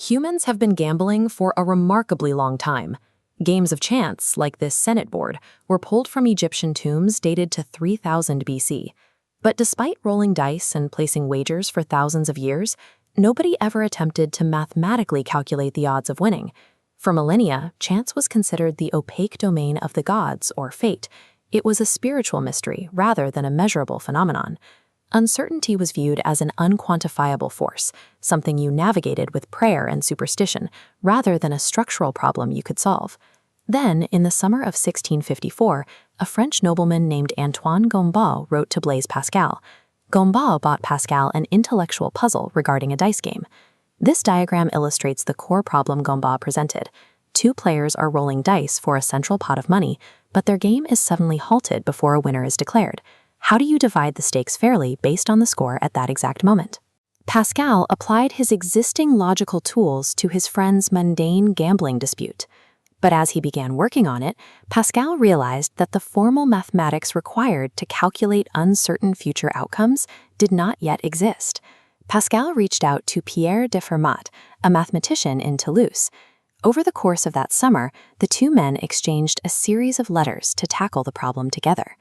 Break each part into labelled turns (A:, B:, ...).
A: Humans have been gambling for a remarkably long time. Games of chance, like this Senate board, were pulled from Egyptian tombs dated to 3000 BC. But despite rolling dice and placing wagers for thousands of years, nobody ever attempted to mathematically calculate the odds of winning. For millennia, chance was considered the opaque domain of the gods, or fate. It was a spiritual mystery rather than a measurable phenomenon. Uncertainty was viewed as an unquantifiable force, something you navigated with prayer and superstition, rather than a structural problem you could solve. Then, in the summer of 1654, a French nobleman named Antoine Guimbaud wrote to Blaise Pascal. Guimbaud bought Pascal an intellectual puzzle regarding a dice game. This diagram illustrates the core problem Guimbaud presented. Two players are rolling dice for a central pot of money, but their game is suddenly halted before a winner is declared. How do you divide the stakes fairly based on the score at that exact moment? Pascal applied his existing logical tools to his friend's mundane gambling dispute. But as he began working on it, Pascal realized that the formal mathematics required to calculate uncertain future outcomes did not yet exist. Pascal reached out to Pierre de Fermat, a mathematician in Toulouse. Over the course of that summer, the two men exchanged a series of letters to tackle the problem together.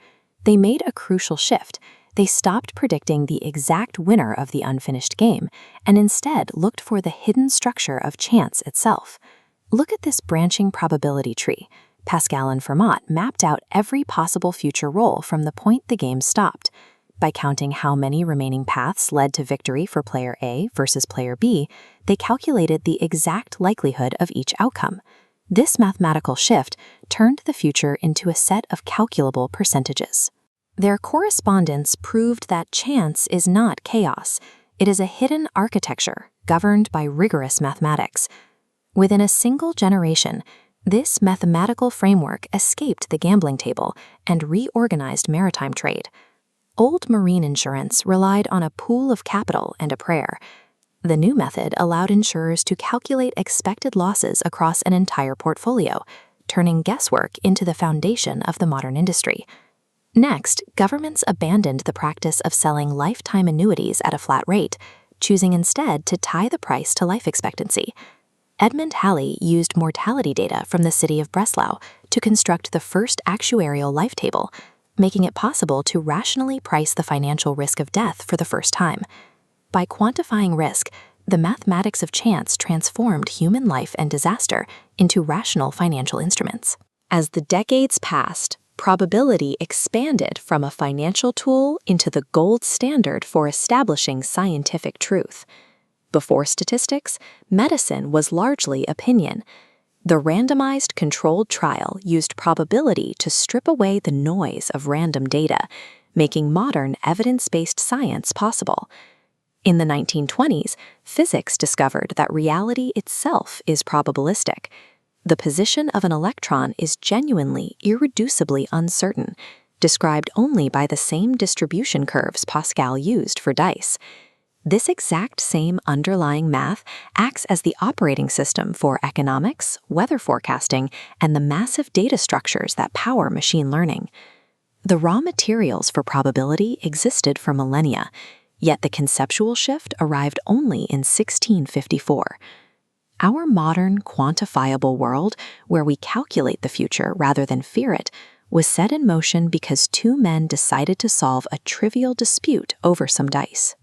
A: They made a crucial shift. They stopped predicting the exact winner of the unfinished game and instead looked for the hidden structure of chance itself. Look at this branching probability tree. Pascal and Fermat mapped out every possible future roll from the point the game stopped. By counting how many remaining paths led to victory for player A versus player B, they calculated the exact likelihood of each outcome. This mathematical shift turned the future into a set of calculable percentages. Their correspondence proved that chance is not chaos. It is a hidden architecture governed by rigorous mathematics. Within a single generation, this mathematical framework escaped the gambling table and reorganized maritime trade. Old marine insurance relied on a pool of capital and a prayer. The new method allowed insurers to calculate expected losses across an entire portfolio, turning guesswork into the foundation of the modern industry. Next, governments abandoned the practice of selling lifetime annuities at a flat rate, choosing instead to tie the price to life expectancy. Edmund Halley used mortality data from the city of Breslau to construct the first actuarial life table, making it possible to rationally price the financial risk of death for the first time. By quantifying risk, the mathematics of chance transformed human life and disaster into rational financial instruments. As the decades passed, probability expanded from a financial tool into the gold standard for establishing scientific truth. Before statistics, medicine was largely opinion. The randomized controlled trial used probability to strip away the noise of random data, making modern evidence-based science possible. In the 1920s, physics discovered that reality itself is probabilistic. The position of an electron is genuinely, irreducibly uncertain, described only by the same distribution curves Pascal used for dice. This exact same underlying math acts as the operating system for economics, weather forecasting, and the massive data structures that power machine learning. The raw materials for probability existed for millennia, yet the conceptual shift arrived only in 1654. Our modern, quantifiable world, where we calculate the future rather than fear it, was set in motion because two men decided to solve a trivial dispute over some dice.